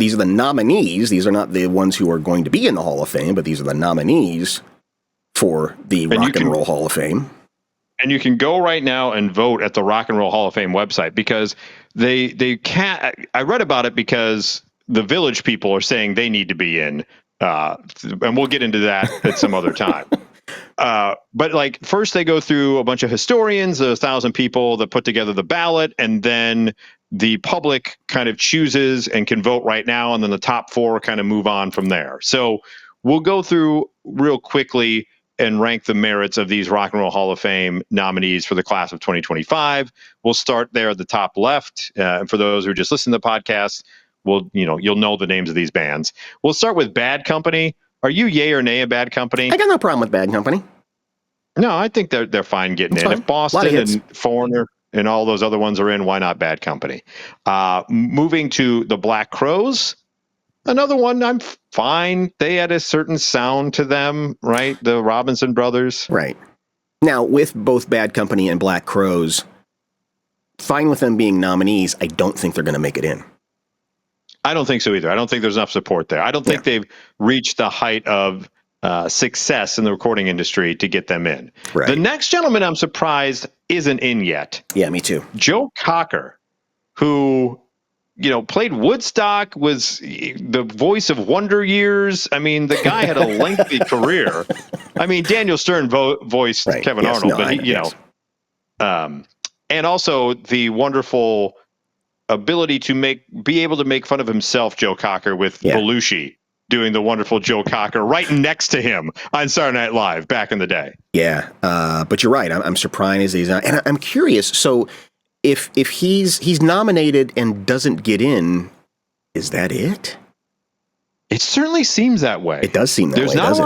these are the nominees. These are not the ones who are going to be in the Hall of Fame, but these are the nominees for the Rock and Roll Hall of Fame. And you can go right now and vote at the Rock and Roll Hall of Fame website, because they can't. I read about it because the Village people are saying they need to be in, and we'll get into that at some other time. But like, first they go through a bunch of historians, 1,000 people that put together the ballot, and then the public kind of chooses and can vote right now, and then the top 4 kind of move on from there. So we'll go through real quickly and rank the merits of these Rock and Roll Hall of Fame nominees for the class of 2025. We'll start there at the top left. And for those who just listen to the podcast, you'll know the names of these bands. We'll start with Bad Company. Are you yay or nay a Bad Company? I got no problem with Bad Company. No, I think they're fine getting in. If Boston and Foreigner and all those other ones are in, why not Bad Company? Moving to the Black Crowes. Another one, I'm fine. They had a certain sound to them, right? The Robinson Brothers. Right. Now, with both Bad Company and Black Crowes, fine with them being nominees, I don't think they're going to make it in. I don't think so either. I don't think there's enough support there. I don't think they've reached the height of success in the recording industry to get them in. Right. The next gentleman I'm surprised isn't in yet. Yeah, me too. Joe Cocker, who... played Woodstock, was the voice of Wonder Years. I mean, the guy had a lengthy career. I mean, Daniel Stern voiced Kevin Arnold, but and also the wonderful ability to be able to make fun of himself, Joe Cocker, with Belushi doing the wonderful Joe Cocker right next to him on Saturday Night Live back in the day. Yeah, but you're right. I'm surprised he's not. And I'm curious. So, If he's nominated and doesn't get in, is that it? It certainly seems that way. It does seem that way. There's not a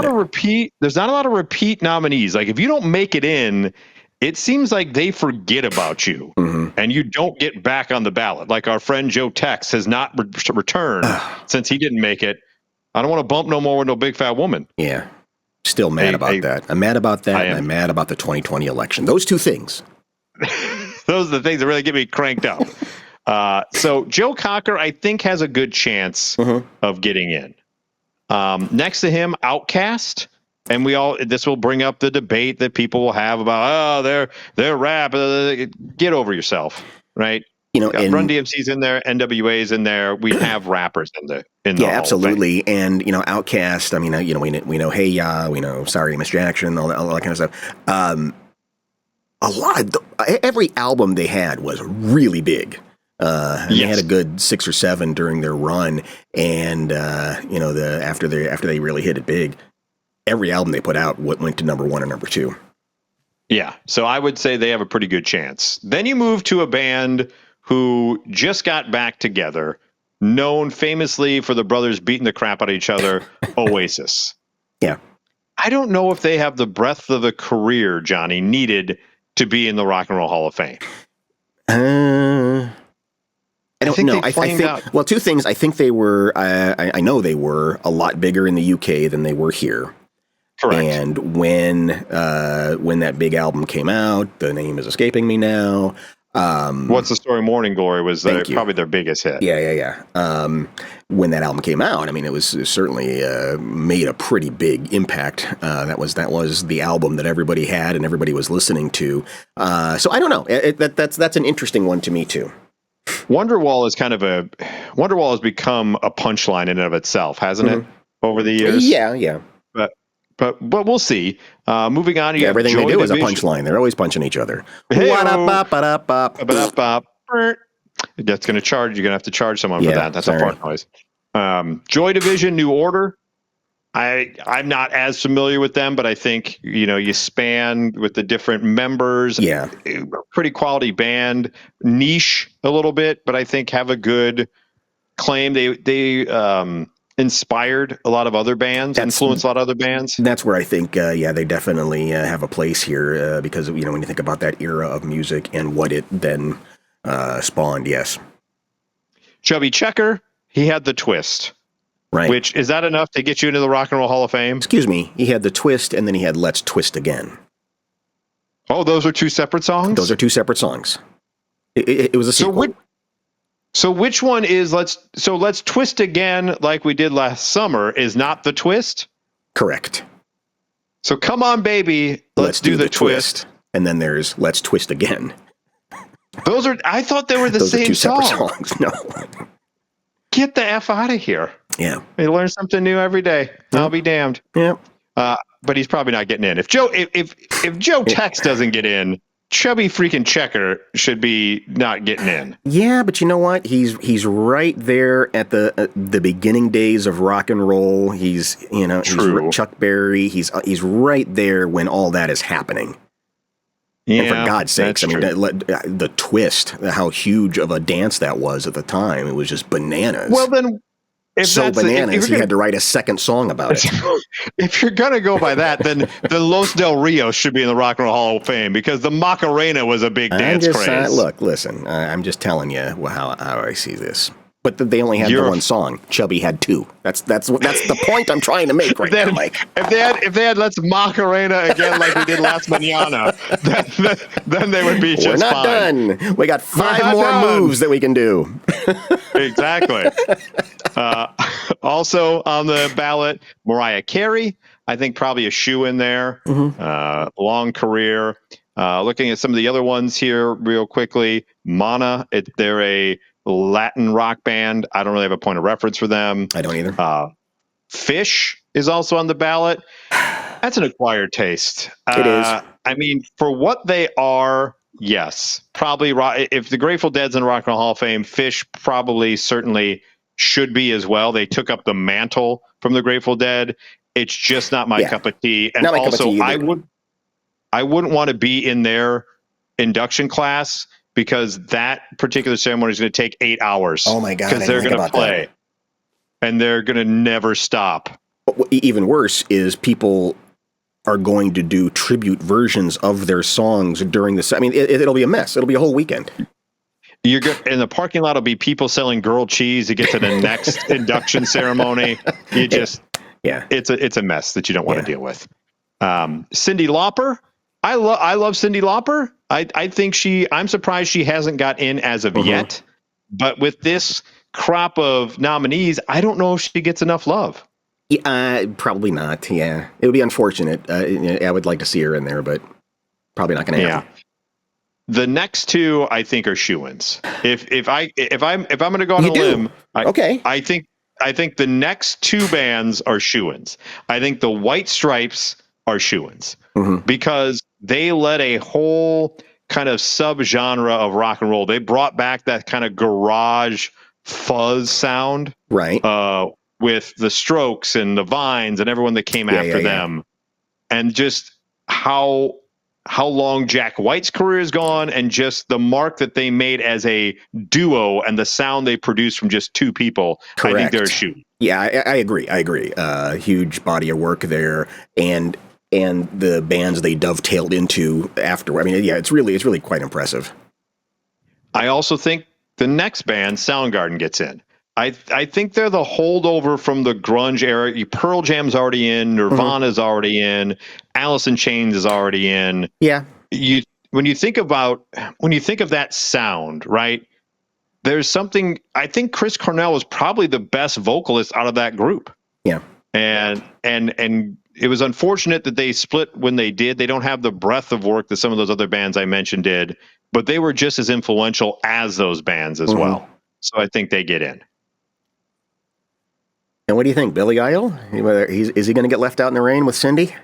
lot of repeat nominees. Like, if you don't make it in, it seems like they forget about you, and you don't get back on the ballot. Like our friend Joe Tex has not returned since he didn't make it. I don't want to bump no more with no big fat woman. Yeah, still mad about that. I'm mad about that, and I'm mad about the 2020 election. Those two things. Those are the things that really get me cranked up. So Joe Cocker, I think, has a good chance of getting in. Next to him, Outkast. And this will bring up the debate that people will have about, they're rap. Get over yourself, right? Run DMC's in there, NWA's in there. We have rappers in the absolutely. And Outkast. I mean, we know Hey Ya, we know Sorry Miss Jackson, all that kind of stuff. Every album they had was really big. They had a good 6 or 7 during their run, and after they really hit it big, every album they put out went to number 1 or number 2. Yeah, so I would say they have a pretty good chance. Then you move to a band who just got back together, known famously for the brothers beating the crap out of each other, Oasis. Yeah, I don't know if they have the breadth of the career, Johnny, needed to be in the Rock and Roll Hall of Fame. I don't know. I think, well, two things. I think they were, I know they were a lot bigger in the UK than they were here. Correct. And when that big album came out, the name is escaping me now. What's the Story? Morning Glory was probably their biggest hit. Yeah. When that album came out, I mean, it was certainly made a pretty big impact. That was the album that everybody had and everybody was listening to. So I don't know. That's an interesting one to me too. Wonderwall has become a punchline in and of itself, hasn't it? Over the years. Yeah. But we'll see. Moving on, everything they do is a punchline. They're always punching each other. That's going to charge. You're going to have to charge someone for that. That's a fart noise. Joy Division, New Order. I'm not as familiar with them, but I think you span with the different members. Yeah, pretty quality band, niche a little bit, but I think have a good claim. They inspired a lot of other bands, influenced a lot of other bands. That's where I think, they definitely have a place here because when you think about that era of music and what it then spawned. Yes, Chubby Checker, he had the Twist. Right. Which, is that enough to get you into the Rock and Roll Hall of Fame? Excuse me. He had the Twist, and then he had Let's Twist Again. Oh, those are two separate songs? Those are two separate songs. It was a sequel. So which one is let's twist again like we did last summer is not the twist? Correct. So come on, baby, let's do the twist. And then there's Let's Twist Again. Those are I thought they were the Those same are two separate song. songs. No. Get the F out of here. Yeah. We learn something new every day. I'll be damned. Yeah. But he's probably not getting in. If Joe Tex doesn't get in, Chubby freaking Checker should be not getting in. Yeah, but you know what? He's right there at the beginning days of rock and roll. He's True. He's Chuck Berry. He's right there when all that is happening. Yeah, and for God's sakes, I mean, the twist, how huge of a dance that was at the time, it was just bananas. Well, then, he had to write a second song about it. If you're going to go by that, then the Los Del Rios should be in the Rock and Roll Hall of Fame because the Macarena was a big dance craze. Listen, I'm just telling you how I see this. But they only had the one song. Chubby had two. That's the point I'm trying to make right now, Mike. If they had Let's Macarena again like we did last mañana, then they would be just fine. We're not done. We got 5 more moves that we can do. Exactly. Also on the ballot, Mariah Carey. I think probably a shoe in there. Mm-hmm. Long career. Looking at some of the other ones here real quickly. Mana, they're a Latin rock band. I don't really have a point of reference for them. I don't either. Fish is also on the ballot. That's an acquired taste. It is. I mean, for what they are, yes. Probably, if the Grateful Dead's in the Rock and Roll Hall of Fame, Fish probably certainly should be as well. They took up the mantle from the Grateful Dead. It's just not my cup of tea. And also, I wouldn't want to be in their induction class because that particular ceremony is going to take 8 hours. Oh my God! Because they're going to play, and they're going to never stop. Even worse is people are going to do tribute versions of their songs during the. I mean, it'll be a mess. It'll be a whole weekend. You're good. In the parking lot will be people selling grilled cheese to get to the next induction ceremony. It's a mess that you don't want to deal with. Cyndi Lauper. I love Cyndi Lauper. I think I'm surprised she hasn't got in as of yet. But with this crop of nominees, I don't know if she gets enough love. Yeah, probably not. Yeah, it would be unfortunate. I would like to see her in there, but probably not going to happen. The next two, I think, are shoo-ins. If I'm going to go on a limb, I think the next two bands are shoo-ins. I think the White Stripes are shoo-ins because they led a whole kind of subgenre of rock and roll. They brought back that kind of garage fuzz sound, right? With the Strokes and the Vines and everyone that came after them, and just how long Jack White's career is gone, and just the mark that they made as a duo and the sound they produced from just two people. Correct. I think they're a shoot. Yeah, I agree. Huge body of work there, and the bands they dovetailed into after. I mean, it's really quite impressive. I also think the next band, Soundgarden, gets in. I think they're the holdover from the grunge era. Pearl Jam's already in, Nirvana's already in, Alice in Chains is already in. Yeah. When you think of that sound, right? There's something. I think Chris Cornell was probably the best vocalist out of that group. Yeah. And it was unfortunate that they split when they did. They don't have the breadth of work that some of those other bands I mentioned did, but they were just as influential as those bands as well. So I think they get in. And what do you think, Billy Idol? Is he going to get left out in the rain with Cyndi?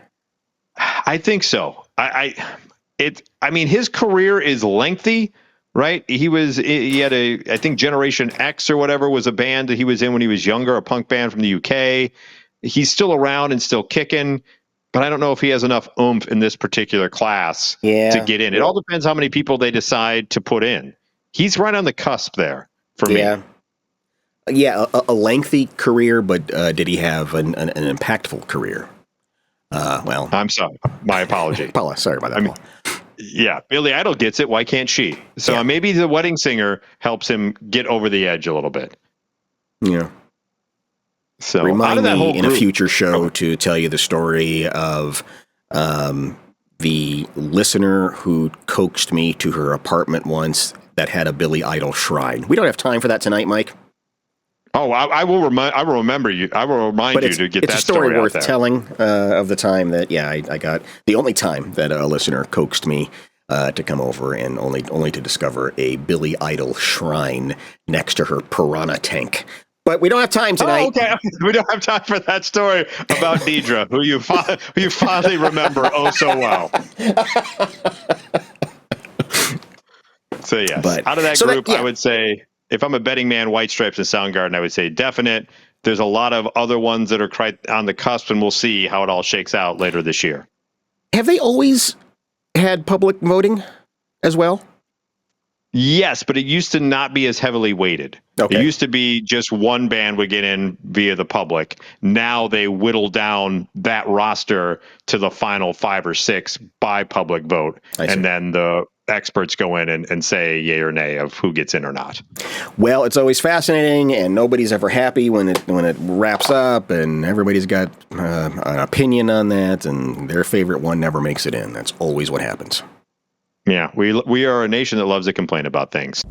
I think so. I mean, his career is lengthy, right? He had I think Generation X or whatever was a band that he was in when he was younger, a punk band from the UK. He's still around and still kicking, but I don't know if he has enough oomph in this particular class to get in. It all depends how many people they decide to put in. He's right on the cusp there for me. Yeah, a lengthy career, but did he have an impactful career? Well, I'm sorry. My apology. Paula, sorry about that. Yeah, Billy Idol gets it. Why can't she? So maybe the Wedding Singer helps him get over the edge a little bit. Yeah. So remind me in a future show to tell you the story of the listener who coaxed me to her apartment once that had a Billy Idol shrine. We don't have time for that tonight, Mike. Oh, I will remind. I will remember you. I will remind you to get it's that a story out worth there. telling of the time that I got the only time that a listener coaxed me to come over and only to discover a Billy Idol shrine next to her piranha tank. But we don't have time tonight. Oh, okay. We don't have time for that story about Deidre, who you finally remember oh so well. So yes, But out of that so group, that, yeah. I would say if I'm a betting man, White Stripes and Soundgarden, I would say definite. There's a lot of other ones that are quite on the cusp, and we'll see how it all shakes out later this year. Have they always had public voting as well? Yes, but it used to not be as heavily weighted. Okay. It used to be just one band would get in via the public. Now they whittle down that roster to the final 5 or 6 by public vote. And then the experts go in and say yay or nay of who gets in or not. Well, it's always fascinating, and nobody's ever happy when it wraps up, and everybody's got an opinion on that, and their favorite one never makes it in. That's always what happens. Yeah, we are a nation that loves to complain about things.